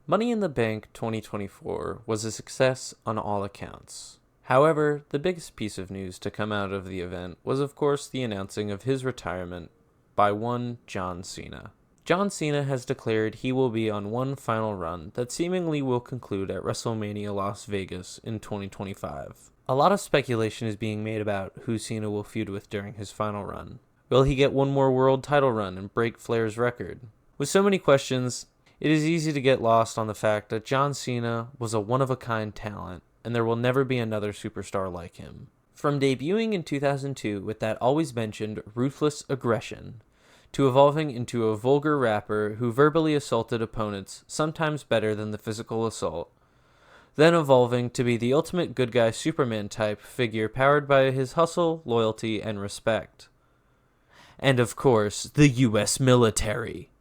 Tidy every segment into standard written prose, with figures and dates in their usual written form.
Money in the Bank 2024 was a success on all accounts. However, the biggest piece of news to come out of the event was of course the announcing of his retirement by one John Cena. John Cena has declared he will be on one final run that seemingly will conclude at WrestleMania Las Vegas in 2025. A lot of speculation is being made about who Cena will feud with during his final run. Will he get one more world title run and break Flair's record? With so many questions, it is easy to get lost on the fact that John Cena was a one-of-a-kind talent, and there will never be another superstar like him. From debuting in 2002 with that always mentioned ruthless aggression, to evolving into a vulgar rapper who verbally assaulted opponents sometimes better than the physical assault, then evolving to be the ultimate good guy Superman type figure powered by his hustle, loyalty, and respect. And of course, the US military.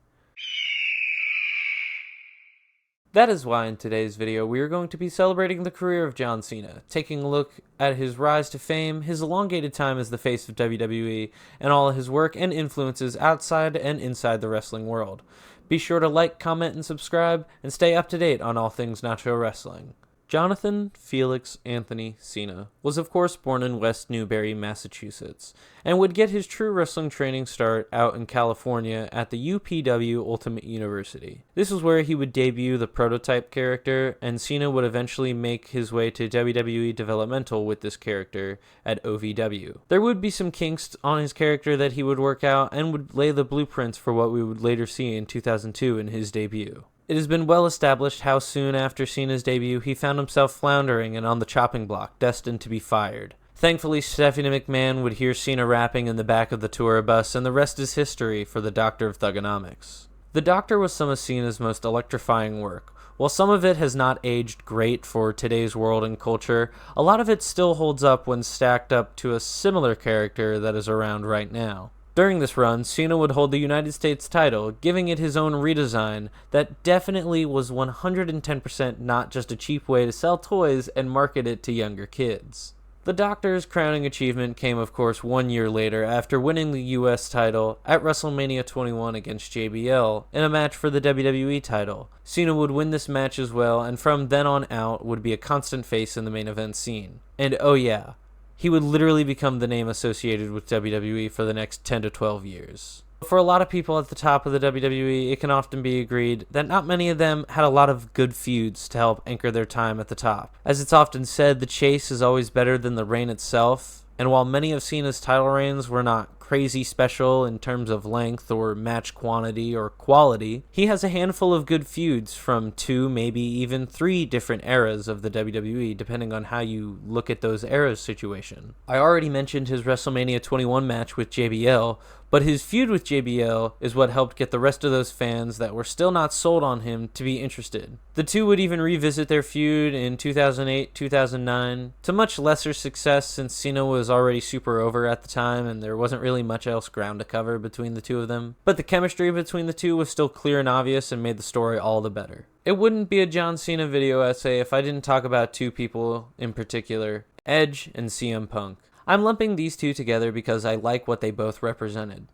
That is why in today's video we are going to be celebrating the career of John Cena, taking a look at his rise to fame, his elongated time as the face of WWE, and all of his work and influences outside and inside the wrestling world. Be sure to like, comment, and subscribe, and stay up to date on all things Nacho Wrestling. Jonathan Felix Anthony Cena was of course born in West Newbury, Massachusetts, and would get his true wrestling training start out in California at the UPW Ultimate University. This was where he would debut the prototype character, and Cena would eventually make his way to WWE developmental with this character at OVW. There would be some kinks on his character that he would work out and would lay the blueprints for what we would later see in 2002 in his debut. It has been well established how soon after Cena's debut he found himself floundering and on the chopping block, destined to be fired. Thankfully, Stephanie McMahon would hear Cena rapping in the back of the tour bus, and the rest is history for the Doctor of Thugonomics. The Doctor was some of Cena's most electrifying work. While some of it has not aged great for today's world and culture, a lot of it still holds up when stacked up to a similar character that is around right now. During this run, Cena would hold the United States title, giving it his own redesign that definitely was 110% not just a cheap way to sell toys and market it to younger kids. The Doctor's crowning achievement came of course 1 year later after winning the US title at WrestleMania 21 against JBL in a match for the WWE title. Cena would win this match as well, and from then on out would be a constant face in the main event scene. And oh yeah, he would literally become the name associated with WWE for the next 10 to 12 years. For a lot of people at the top of the WWE, it can often be agreed that not many of them had a lot of good feuds to help anchor their time at the top. As it's often said, the chase is always better than the reign itself, and while many of Cena's title reigns were not crazy special in terms of length or match quantity or quality, he has a handful of good feuds from 2, maybe even 3 different eras of the WWE, depending on how you look at those eras situation. I already mentioned his WrestleMania 21 match with JBL, but his feud with JBL is what helped get the rest of those fans that were still not sold on him to be interested. The two would even revisit their feud in 2008-2009, to much lesser success since Cena was already super over at the time and there wasn't really much else ground to cover between the two of them. But the chemistry between the two was still clear and obvious and made the story all the better. It wouldn't be a John Cena video essay if I didn't talk about two people in particular, Edge and CM Punk. I'm lumping these two together because I like what they both represented.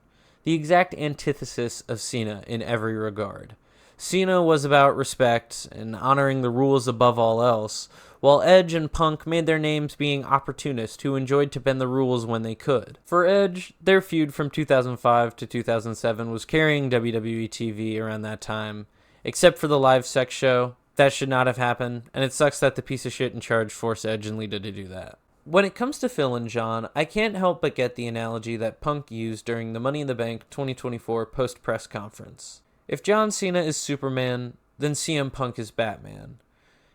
The exact antithesis of Cena in every regard. Cena was about respect and honoring the rules above all else, while Edge and Punk made their names being opportunists who enjoyed to bend the rules when they could. For Edge, their feud from 2005 to 2007 was carrying WWE TV around that time, except for the live sex show. That should not have happened, and it sucks that the piece of shit in charge forced Edge and Lita to do that. When it comes to Phil and John, I can't help but get the analogy that Punk used during the Money in the Bank 2024 post-press conference. If John Cena is Superman, then CM Punk is Batman.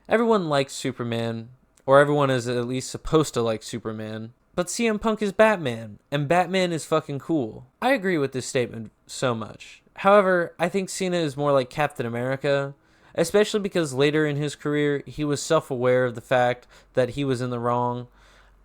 Everyone likes Superman, or everyone is at least supposed to like Superman, but CM Punk is Batman, and Batman is fucking cool. I agree with this statement so much. However, I think Cena is more like Captain America, especially because later in his career, he was self-aware of the fact that he was in the wrong.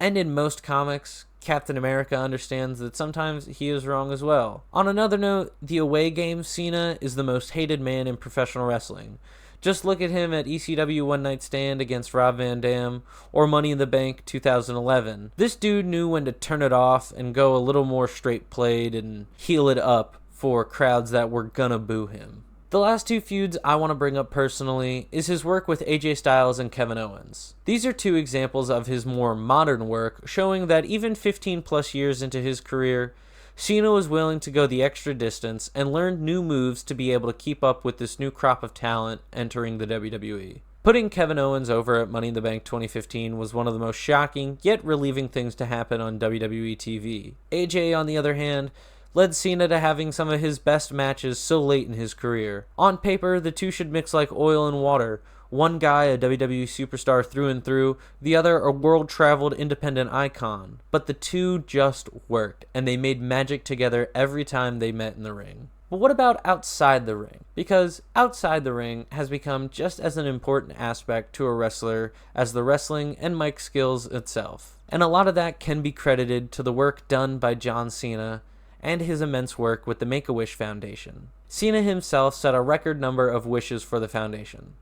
And in most comics, Captain America understands that sometimes he is wrong as well. On another note, the away game Cena is the most hated man in professional wrestling. Just look at him at ECW One Night Stand against Rob Van Dam, or Money in the Bank 2011. This dude knew when to turn it off and go a little more straight played and heel it up for crowds that were gonna boo him. The last two feuds I want to bring up personally is his work with AJ Styles and Kevin Owens. These are two examples of his more modern work, showing that even 15 plus years into his career, Cena was willing to go the extra distance and learned new moves to be able to keep up with this new crop of talent entering the WWE. Putting Kevin Owens over at Money in the Bank 2015 was one of the most shocking yet relieving things to happen on WWE TV. AJ, on the other hand, led Cena to having some of his best matches so late in his career. On paper, the two should mix like oil and water. One guy a WWE superstar through and through, the other a world-traveled independent icon. But the two just worked, and they made magic together every time they met in the ring. But what about outside the ring? Because outside the ring has become just as an important aspect to a wrestler as the wrestling and mic skills itself. And a lot of that can be credited to the work done by John Cena and his immense work with the Make-A-Wish Foundation. Cena himself set a record number of wishes for the foundation.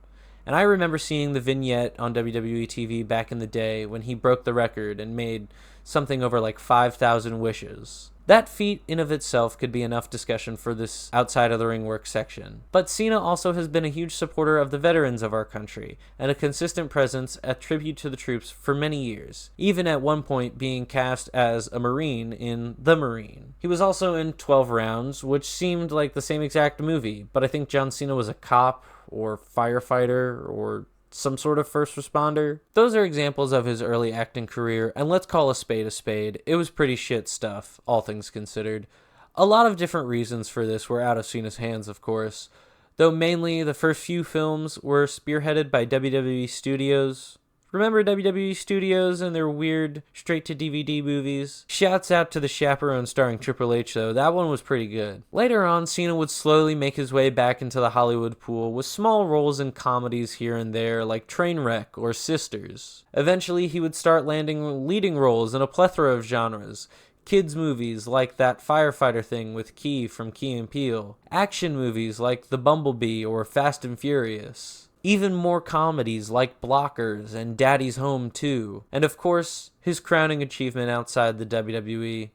And I remember seeing the vignette on WWE TV back in the day when he broke the record and made something over like 5,000 wishes. That feat in of itself could be enough discussion for this outside of the ring work section. But Cena also has been a huge supporter of the veterans of our country, and a consistent presence at Tribute to the Troops for many years, even at one point being cast as a Marine in The Marine. He was also in 12 Rounds, which seemed like the same exact movie, but I think John Cena was a cop or firefighter or some sort of first responder. Those are examples of his early acting career, and let's call a spade a spade. It was pretty shit stuff, all things considered. A lot of different reasons for this were out of Cena's hands, of course, though mainly the first few films were spearheaded by WWE Studios. Remember WWE Studios and their weird straight-to-DVD movies? Shouts out to The Chaperone starring Triple H, though. That one was pretty good. Later on, Cena would slowly make his way back into the Hollywood pool with small roles in comedies here and there like Trainwreck or Sisters. Eventually, he would start landing leading roles in a plethora of genres. Kids movies like that firefighter thing with Key from Key and Peele. Action movies like The Bumblebee or Fast and Furious. Even more comedies like Blockers and Daddy's Home 2. And of course, his crowning achievement outside the WWE,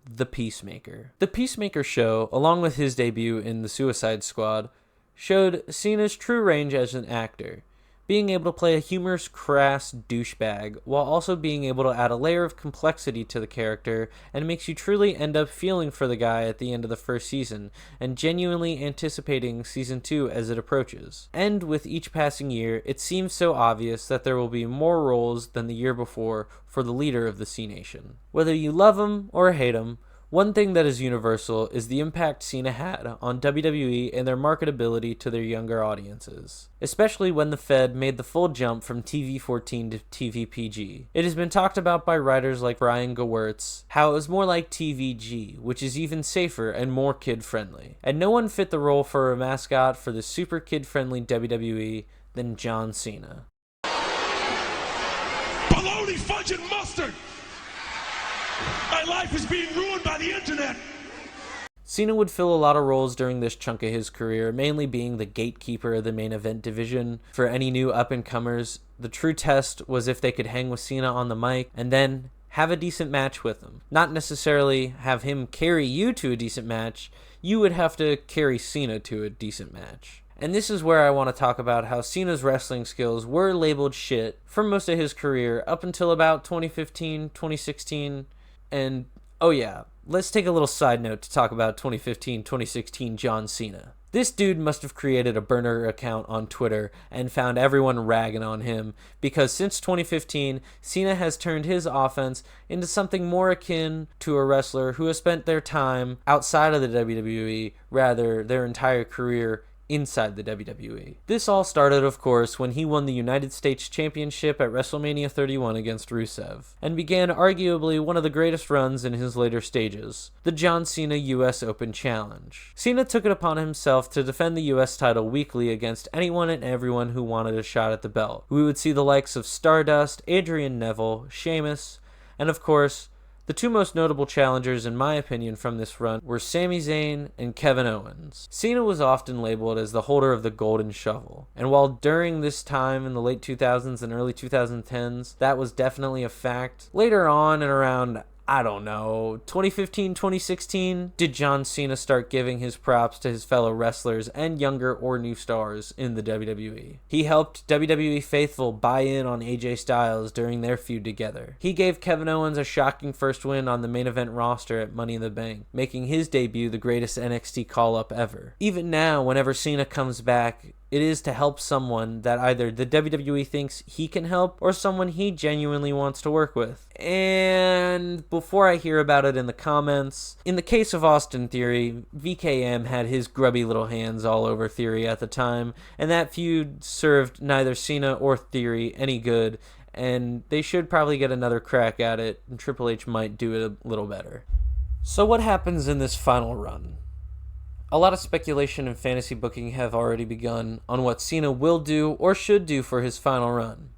The Peacemaker. The Peacemaker show, along with his debut in The Suicide Squad, showed Cena's true range as an actor, being able to play a humorous, crass douchebag, while also being able to add a layer of complexity to the character, and makes you truly end up feeling for the guy at the end of the first season, and genuinely anticipating season 2 as it approaches. And with each passing year, it seems so obvious that there will be more roles than the year before for the leader of the C Nation. Whether you love him or hate him, one thing that is universal is the impact Cena had on WWE and their marketability to their younger audiences, especially when the Fed made the full jump from TV-14 to TV-PG. It has been talked about by writers like Brian Gewirtz how it was more like TVG, which is even safer and more kid-friendly. And no one fit the role for a mascot for the super kid-friendly WWE than John Cena. Bologna, fudge, and mustard! My life is being ruined by the internet! Cena would fill a lot of roles during this chunk of his career, mainly being the gatekeeper of the main event division for any new up-and-comers. The true test was if they could hang with Cena on the mic and then have a decent match with him. Not necessarily have him carry you to a decent match, you would have to carry Cena to a decent match. And this is where I want to talk about how Cena's wrestling skills were labeled shit for most of his career up until about 2015, 2016, and oh yeah, let's take a little side note to talk about 2015, 2016 John Cena. This dude must have created a burner account on Twitter and found everyone ragging on him, because since 2015, Cena has turned his offense into something more akin to a wrestler who has spent their time outside of the WWE, rather their entire career inside the WWE. This all started, of course, when he won the United States Championship at WrestleMania 31 against Rusev, and began arguably one of the greatest runs in his later stages, the John Cena US Open Challenge. Cena took it upon himself to defend the US title weekly against anyone and everyone who wanted a shot at the belt. We would see the likes of Stardust, Adrian Neville, Sheamus, and of course, the two most notable challengers, in my opinion, from this run were Sami Zayn and Kevin Owens. Cena was often labeled as the holder of the golden shovel, and while during this time in the late 2000s and early 2010s, that was definitely a fact, later on and around I don't know, 2015, 2016, did John Cena start giving his props to his fellow wrestlers and younger or new stars in the WWE. He helped WWE faithful buy in on AJ Styles during their feud together. He gave Kevin Owens a shocking first win on the main event roster at Money in the Bank, making his debut the greatest NXT call-up ever. Even now, whenever Cena comes back, it is to help someone that either the WWE thinks he can help or someone he genuinely wants to work with. And before I hear about it in the comments, in the case of Austin Theory, VKM had his grubby little hands all over Theory at the time, and that feud served neither Cena or Theory any good, and they should probably get another crack at it, and Triple H might do it a little better. So what happens in this final run? A lot of speculation and fantasy booking have already begun on what Cena will do or should do for his final run.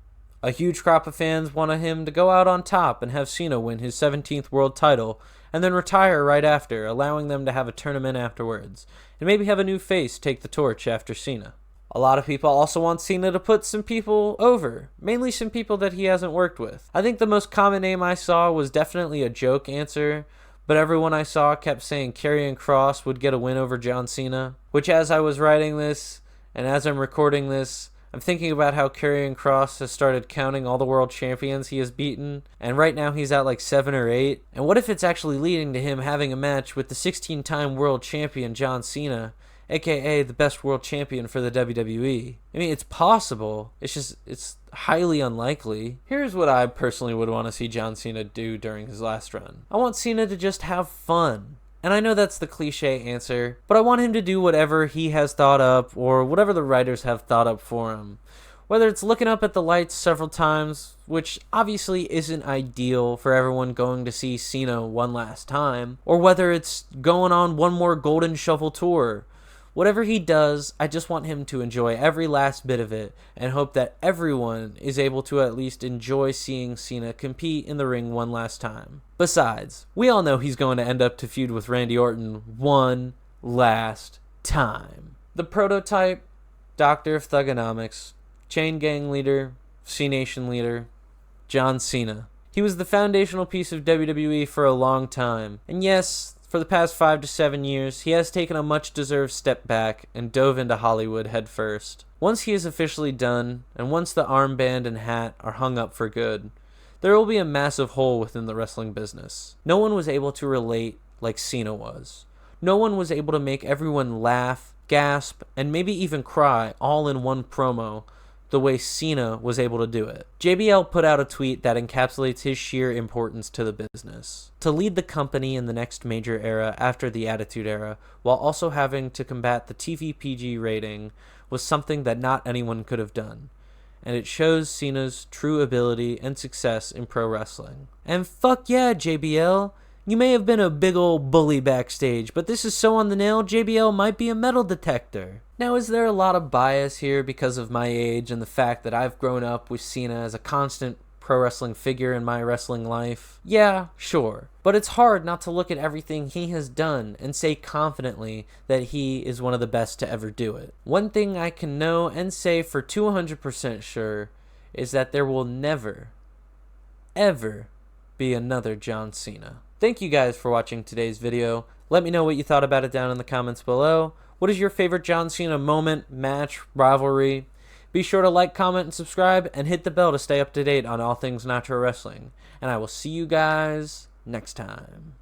A huge crop of fans wanted him to go out on top and have Cena win his 17th world title and then retire right after, allowing them to have a tournament afterwards, and maybe have a new face take the torch after Cena. A lot of people also want Cena to put some people over, mainly some people that he hasn't worked with. I think the most common name I saw was definitely a joke answer, but everyone I saw kept saying Karrion Kross would get a win over John Cena, which as I was writing this, and as I'm recording this, I'm thinking about how Karrion Kross has started counting all the world champions he has beaten, and right now he's at like 7 or 8, and what if it's actually leading to him having a match with the 16-time world champion John Cena, aka the best world champion for the WWE. I mean, it's possible. It's highly unlikely. Here's what I personally would want to see John Cena do during his last run. I want Cena to just have fun. And I know that's the cliche answer, but I want him to do whatever he has thought up or whatever the writers have thought up for him. Whether it's looking up at the lights several times, which obviously isn't ideal for everyone going to see Cena one last time, or whether it's going on one more Golden Shovel tour. Whatever he does, I just want him to enjoy every last bit of it and hope that everyone is able to at least enjoy seeing Cena compete in the ring one last time. Besides, we all know he's going to end up to feud with Randy Orton one last time. The prototype, Doctor of Thugonomics, Chain Gang leader, C-Nation leader, John Cena. He was the foundational piece of WWE for a long time, and yes, for the past 5 to 7 years, he has taken a much-deserved step back and dove into Hollywood headfirst. Once he is officially done, and once the armband and hat are hung up for good, there will be a massive hole within the wrestling business. No one was able to relate like Cena was. No one was able to make everyone laugh, gasp, and maybe even cry all in one promo the way Cena was able to do it. JBL put out a tweet that encapsulates his sheer importance to the business. To lead the company in the next major era after the Attitude Era, while also having to combat the TVPG rating, was something that not anyone could have done. And it shows Cena's true ability and success in pro wrestling. And fuck yeah, JBL! You may have been a big old bully backstage, but this is so on the nail, JBL might be a metal detector. Now, is there a lot of bias here because of my age and the fact that I've grown up with Cena as a constant pro wrestling figure in my wrestling life? Yeah, sure. But it's hard not to look at everything he has done and say confidently that he is one of the best to ever do it. One thing I can know and say for 200% sure is that there will never, ever be another John Cena. Thank you guys for watching today's video. Let me know what you thought about it down in the comments below. What is your favorite John Cena moment, match, rivalry? Be sure to like, comment, and subscribe, and hit the bell to stay up to date on all things Nitro Wrestling. And I will see you guys next time.